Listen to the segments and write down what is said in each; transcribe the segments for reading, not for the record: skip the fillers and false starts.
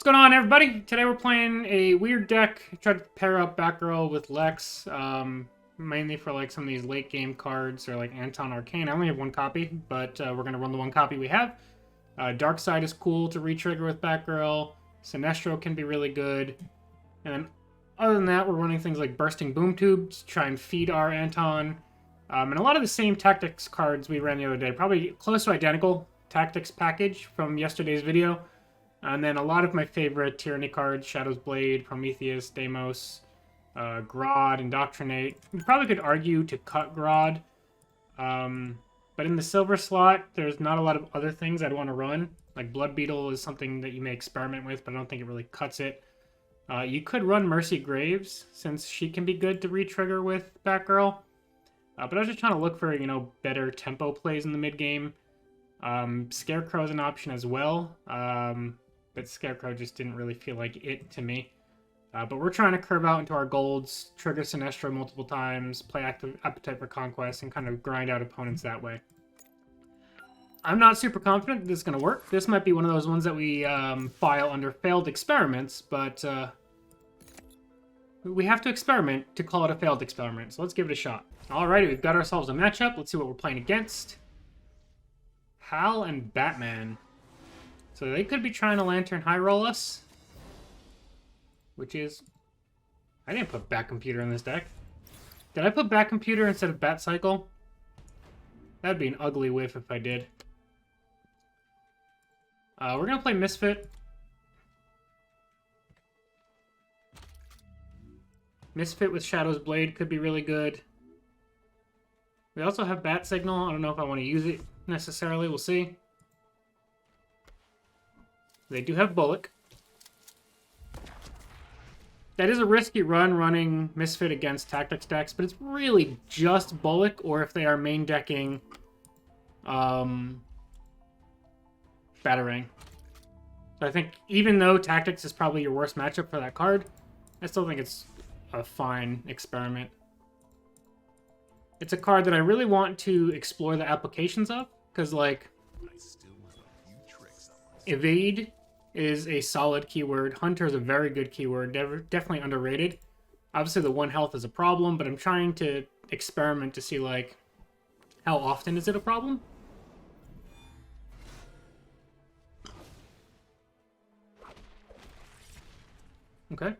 What's going on, everybody? Today we're playing a weird deck. I tried to pair up Batgirl with Lex, mainly for like some of these late game cards or like Anton Arcane. I only have one copy, but we're gonna run the one copy we have. Darkseid is cool to retrigger with Batgirl. Sinestro can be really good, and then other than that, we're running things like Bursting Boom Tubes to try and feed our Anton, and a lot of the same tactics cards we ran the other day, probably close to identical tactics package from yesterday's video. And then a lot of my favorite Tyranny cards, Shadow's Blade, Prometheus, Deimos, Grodd, Indoctrinate. You probably could argue to cut Grodd. But in the silver slot, there's not a lot of other things I'd want to run. Like Blood Beetle is something that you may experiment with, but I don't think it really cuts it. You could run Mercy Graves, since she can be good to re-trigger with Batgirl. But I was just trying to look for, better tempo plays in the mid-game. Scarecrow is an option as well. But Scarecrow just didn't really feel like it to me. But we're trying to curve out into our golds, trigger Sinestro multiple times, play Appetite for Conquest, and kind of grind out opponents that way. I'm not super confident that this is going to work. This might be one of those ones that we file under failed experiments, but we have to experiment to call it a failed experiment. So let's give it a shot. Alrighty, we've got ourselves a matchup. Let's see what we're playing against. Hal and Batman. So they could be trying to Lantern High Roll us. Which is... I didn't put Bat Computer in this deck. Did I put Bat Computer instead of Bat Cycle? That'd be an ugly whiff if I did. We're going to play Misfit. Misfit with Shadow's Blade could be really good. We also have Bat Signal. I don't know if I want to use it necessarily. We'll see. They do have Bullock. That is a risky run, running Misfit against Tactics decks, but it's really just Bullock, or if they are main decking Batarang. So I think even though Tactics is probably your worst matchup for that card, I still think it's a fine experiment. It's a card that I really want to explore the applications of, because like Evade is a solid keyword. Hunter is a very good keyword. Definitely underrated. Obviously, the 1 health is a problem, but I'm trying to experiment to see, like, how often is it a problem? Okay.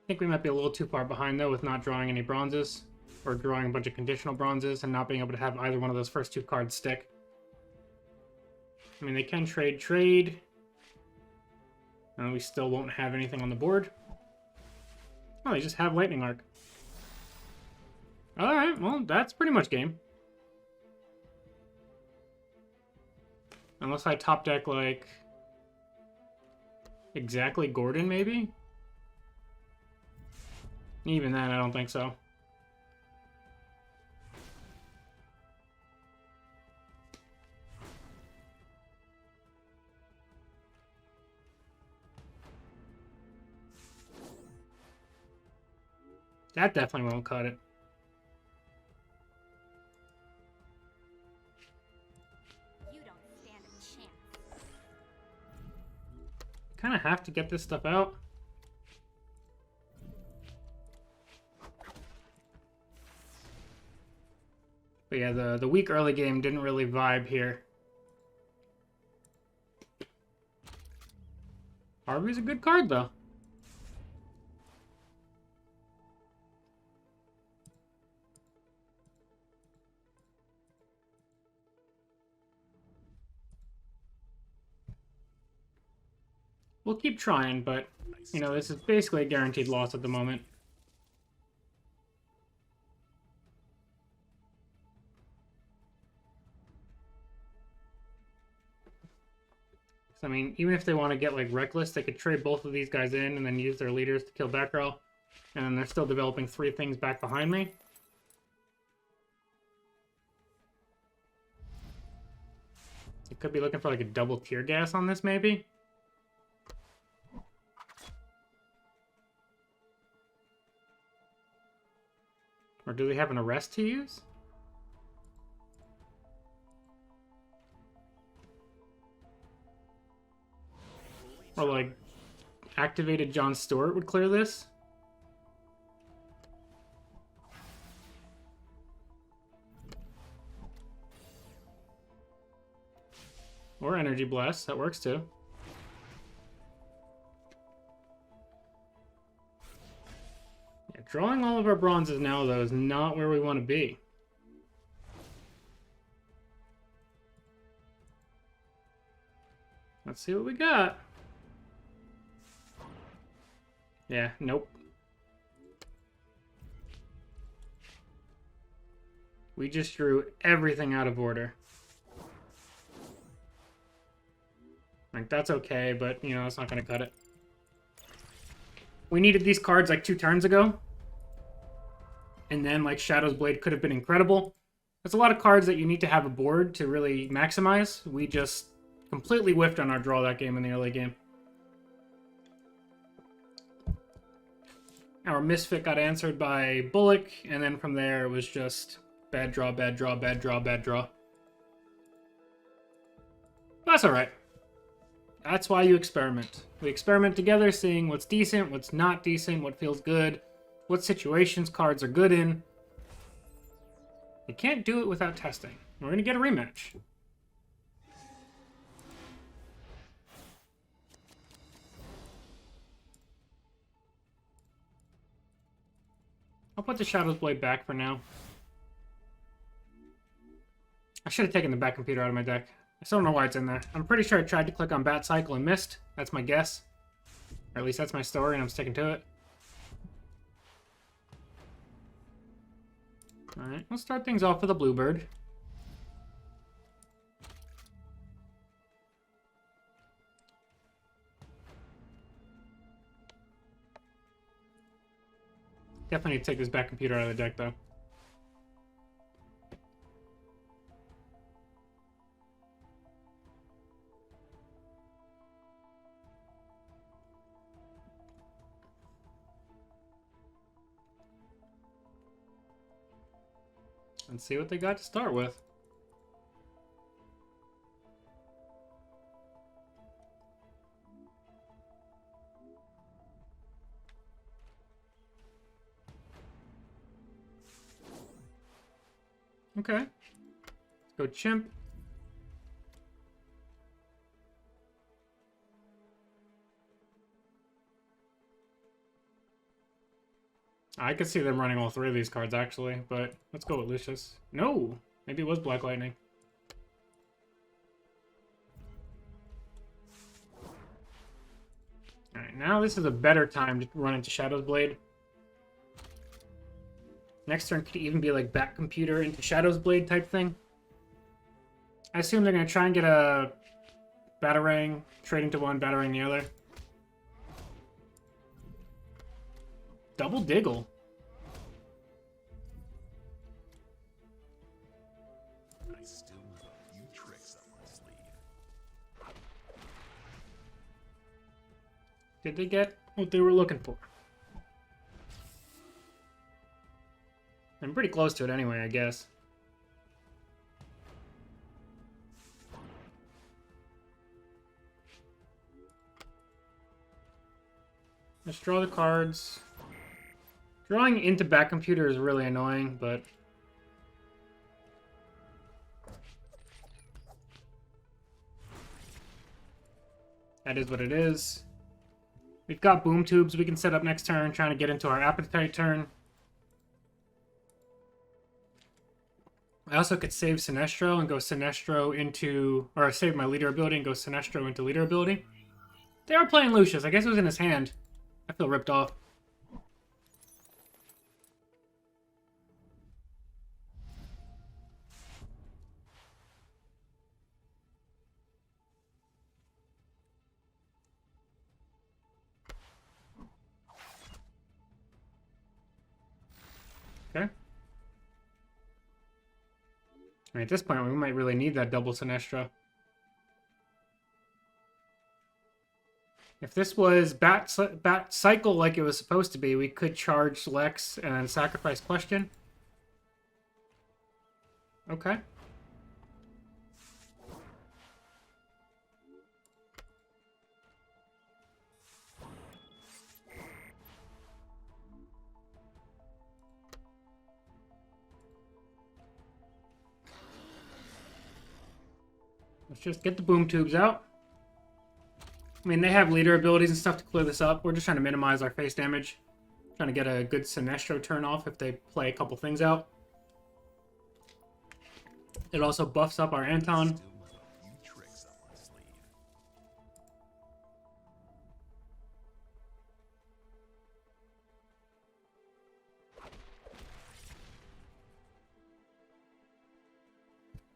I think we might be a little too far behind, though, with not drawing any bronzes. Or drawing a bunch of conditional bronzes and not being able to have either one of those first 2 cards stick. I mean, they can trade. And we still won't have anything on the board. Oh, they just have Lightning Arc. Alright, well, that's pretty much game. Unless I top deck, like... exactly Gordon, maybe? Even then, I don't think so. That definitely won't cut it. You don't stand a chance. Kind of have to get this stuff out. But yeah, the weak early game didn't really vibe here. Harvey's a good card, though. We'll keep trying, but, this is basically a guaranteed loss at the moment. I mean, even if they want to get, like, Reckless, they could trade both of these guys in and then use their leaders to kill Batgirl. And then they're still developing 3 things back behind me. They could be looking for, like, a double tear gas on this, maybe. Or do they have an arrest to use? Or like activated John Stewart would clear this? Or Energy Blast, that works too. Yeah, drawing all of our bronzes now, though, is not where we want to be. Let's see what we got. Yeah, nope. We just drew everything out of order. Like, that's okay, but, you know, it's not going to cut it. We needed these cards, like, 2 turns ago. And then, like, Shadow's Blade could have been incredible. There's a lot of cards that you need to have aboard to really maximize. We just completely whiffed on our draw that game in the early game. Our Misfit got answered by Bullock, and then from there it was just bad draw, bad draw, bad draw, bad draw. That's alright. That's why you experiment. We experiment together, seeing what's decent, what's not decent, what feels good, what situations cards are good in. You can't do it without testing. We're going to get a rematch. I'll put the Shadow's Blade back for now. I should have taken the back computer out of my deck. I still don't know why it's in there. I'm pretty sure I tried to click on Bat Cycle and missed. That's my guess. Or at least that's my story, and I'm sticking to it. Alright, let's start things off with a Bluebird. Definitely need to take this back computer out of the deck, though. And see what they got to start with. Okay. Let's go Chimp. I could see them running all 3 of these cards, actually, but let's go with Lucius. No! Maybe it was Black Lightning. Alright, now this is a better time to run into Shadow's Blade. Next turn could even be like Bat Computer into Shadow's Blade type thing. I assume they're going to try and get a Batarang, trading to one, Batarang the other. Double Diggle. I still have a few tricks up my sleeve. Did they get what they were looking for? I'm pretty close to it anyway, I guess. Let's draw the cards. Drawing into Bat Computer is really annoying, but... that is what it is. We've got Boom Tubes we can set up next turn, trying to get into our Appetite turn. I also could save Sinestro and go Sinestro into... or save my leader ability and go Sinestro into leader ability. They are playing Lucius. I guess it was in his hand. I feel ripped off. Okay. I mean, at this point, we might really need that double Sinestro. If this was Bat Cycle like it was supposed to be, we could charge Lex and sacrifice Question. Okay. Let's just get the boom tubes out. I mean, they have leader abilities and stuff to clear this up. We're just trying to minimize our face damage. Trying to get a good Sinestro turn off if they play a couple things out. It also buffs up our Anton. Still have a few tricks up my sleeve.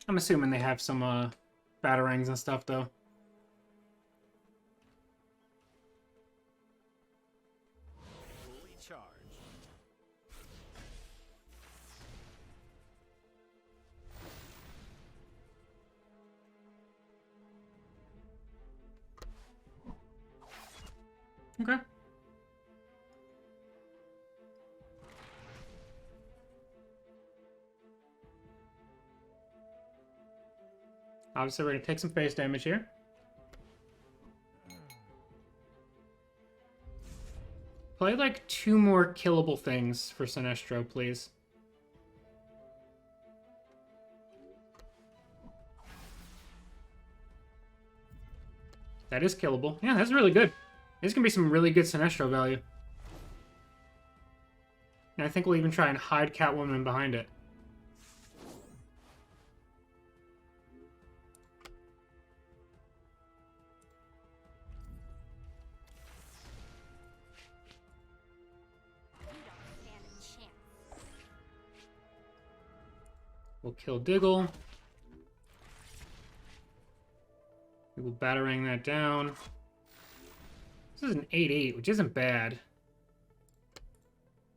I'm assuming they have some batarangs and stuff, though. Fully charged. Okay. Obviously, we're going to take some face damage here. Play like 2 more killable things for Sinestro, please. That is killable. Yeah, that's really good. This is going to be some really good Sinestro value. And I think we'll even try and hide Catwoman behind it. You don't stand a chance. We'll kill Diggle. We will batarang that down. This is an 8-8, which isn't bad.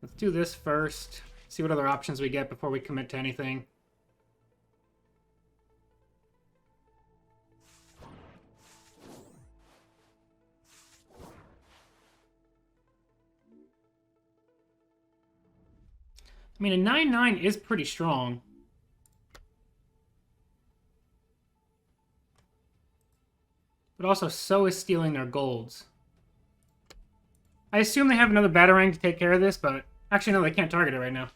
Let's do this first. See what other options we get before we commit to anything. I mean, a 9-9 is pretty strong. But also, so is stealing their golds. I assume they have another Batarang to take care of this, but... Actually, no, they can't target it right now.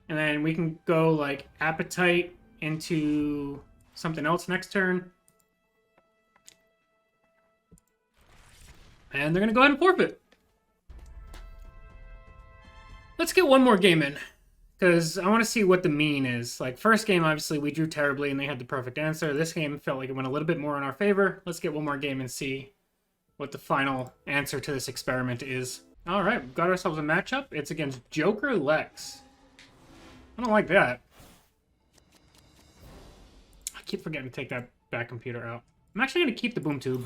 And then we can go, like, Appetite into something else next turn. And they're going to go ahead and forfeit. Let's get one more game in. Because I want to see what the mean is. Like, first game, obviously, we drew terribly and they had the perfect answer. This game felt like it went a little bit more in our favor. Let's get one more game and see what the final answer to this experiment is. All right, we've got ourselves a matchup. It's against Joker Lex. I don't like that. I keep forgetting to take that back computer out. I'm actually going to keep the boom tube.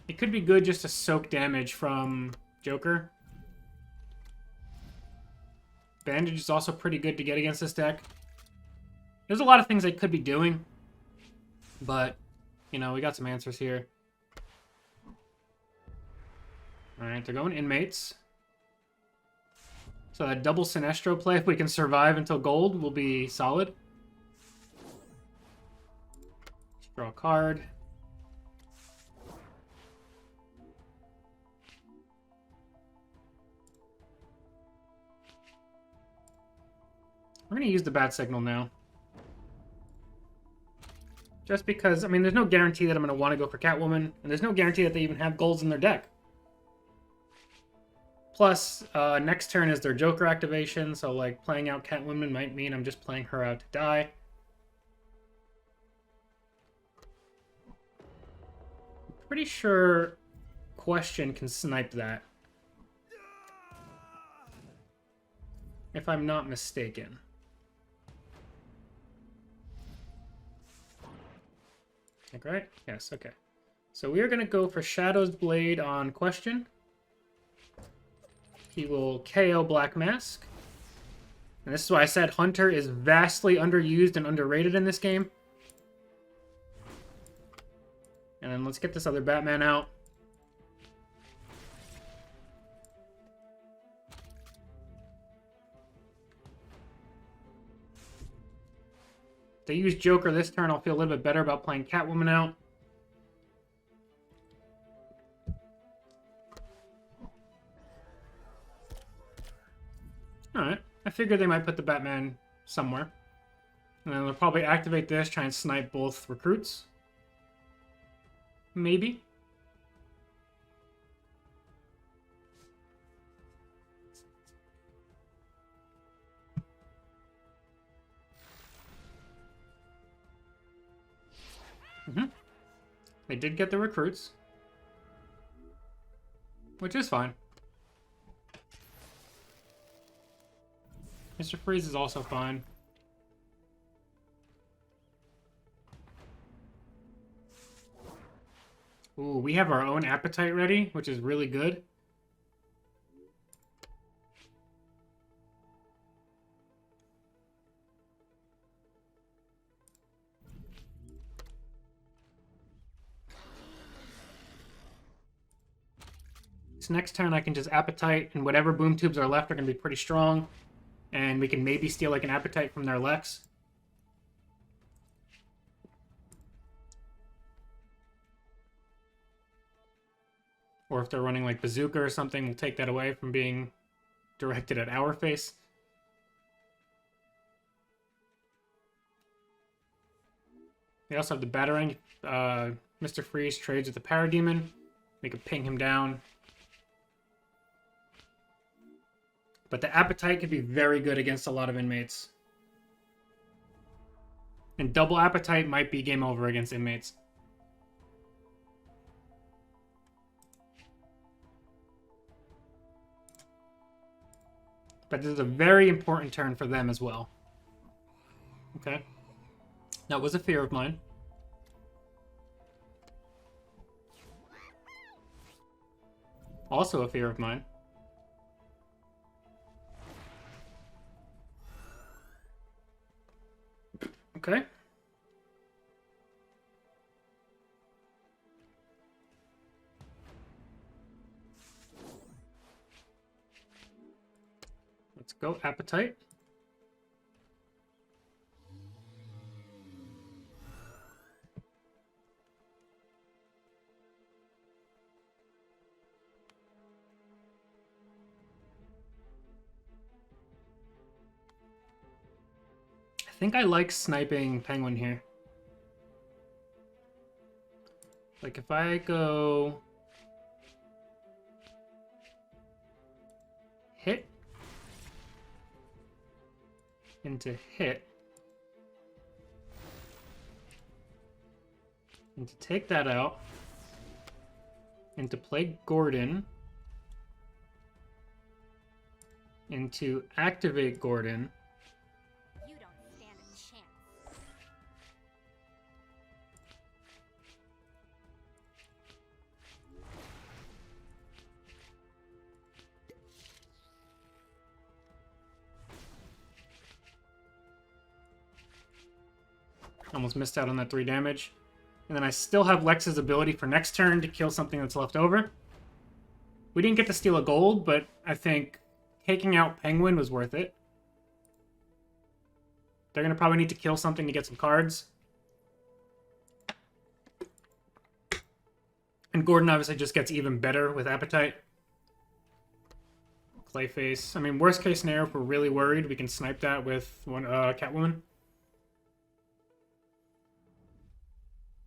It could be good just to soak damage from Joker. Bandage is also pretty good to get against this deck. There's a lot of things they could be doing. But, you know, we got some answers here. Alright, they're going Inmates. So that double Sinestro play, if we can survive until gold, will be solid. Let's draw a card. We're going to use the bat signal now. Just because, I mean, there's no guarantee that I'm going to want to go for Catwoman, and there's no guarantee that they even have golds in their deck. Plus, next turn is their Joker activation, so, like, playing out Catwoman might mean I'm just playing her out to die. I'm pretty sure Question can snipe that. If I'm not mistaken. Like, right? Yes, okay. So we are going to go for Shadow's Blade on Question. He will KO Black Mask. And this is why I said Hunter is vastly underused and underrated in this game. And then let's get this other Batman out. If they use Joker this turn, I'll feel a little bit better about playing Catwoman out. Alright. I figured they might put the Batman somewhere. And then they'll probably activate this, try and snipe both recruits. Maybe. They did get the recruits. Which is fine. Mr. Freeze is also fine. Ooh, we have our own appetite ready, which is really good. So next turn I can just appetite, and whatever boom tubes are left are going to be pretty strong. And we can maybe steal like an appetite from their Lex. Or if they're running like Bazooka or something, we'll take that away from being directed at our face. They also have the Batarang. Mr. Freeze trades with the Parademon. We can ping him down. But the appetite could be very good against a lot of inmates. And double appetite might be game over against inmates. But this is a very important turn for them as well. Okay. That was a fear of mine. Also a fear of mine. Okay. Let's go appetite. I think I like sniping Penguin here. Like if I go hit into hit and to take that out and to play Gordon and to activate Gordon. You don't stand a chance. Almost missed out on that 3 damage. And then I still have Lex's ability for next turn to kill something that's left over. We didn't get to steal a gold, but I think taking out Penguin was worth it. They're going to probably need to kill something to get some cards. And Gordon obviously just gets even better with Appetite. Clayface. I mean, worst case scenario, if we're really worried, we can snipe that with one Catwoman.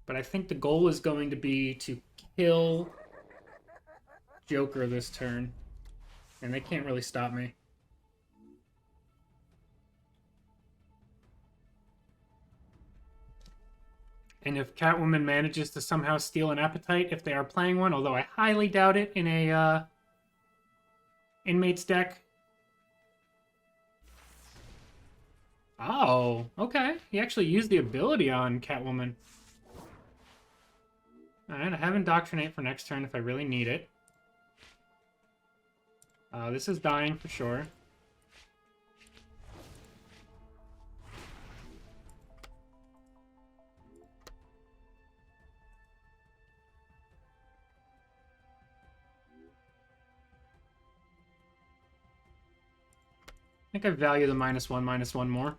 But I think the goal is going to be to kill Joker this turn. And they can't really stop me. And if Catwoman manages to somehow steal an Appetite, if they are playing one, although I highly doubt it in a Inmates deck. Oh, okay. He actually used the ability on Catwoman. Alright, I have Indoctrinate for next turn if I really need it. This is dying for sure. I think I value the -1/-1 more.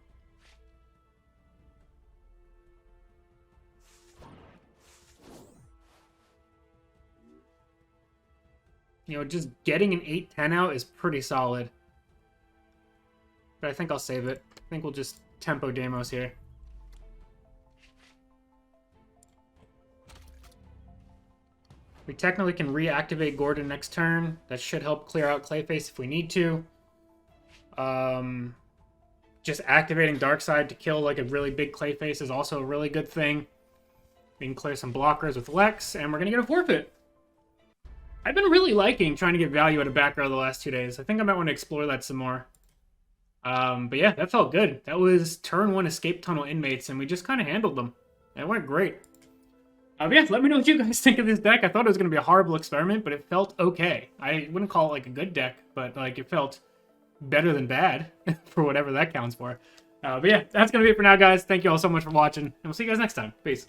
you know, just getting an 8-10 out is pretty solid. But I think I'll save it. I think we'll just tempo Deimos here. We technically can reactivate Gordon next turn. That should help clear out Clayface if we need to. Just activating Darkseid to kill like a really big Clayface is also a really good thing. We can clear some blockers with Lex, and we're going to get a forfeit. I've been really liking trying to get value out of Batgirl the last 2 days. I think I might want to explore that some more. But yeah, that felt good. That was turn 1 Escape Tunnel Inmates, and we just kind of handled them. And it went great. But yeah, let me know what you guys think of this deck. I thought it was going to be a horrible experiment, but it felt okay. I wouldn't call it like a good deck, but like it felt better than bad, for whatever that counts for. But yeah, that's going to be it for now, guys. Thank you all so much for watching, and we'll see you guys next time. Peace.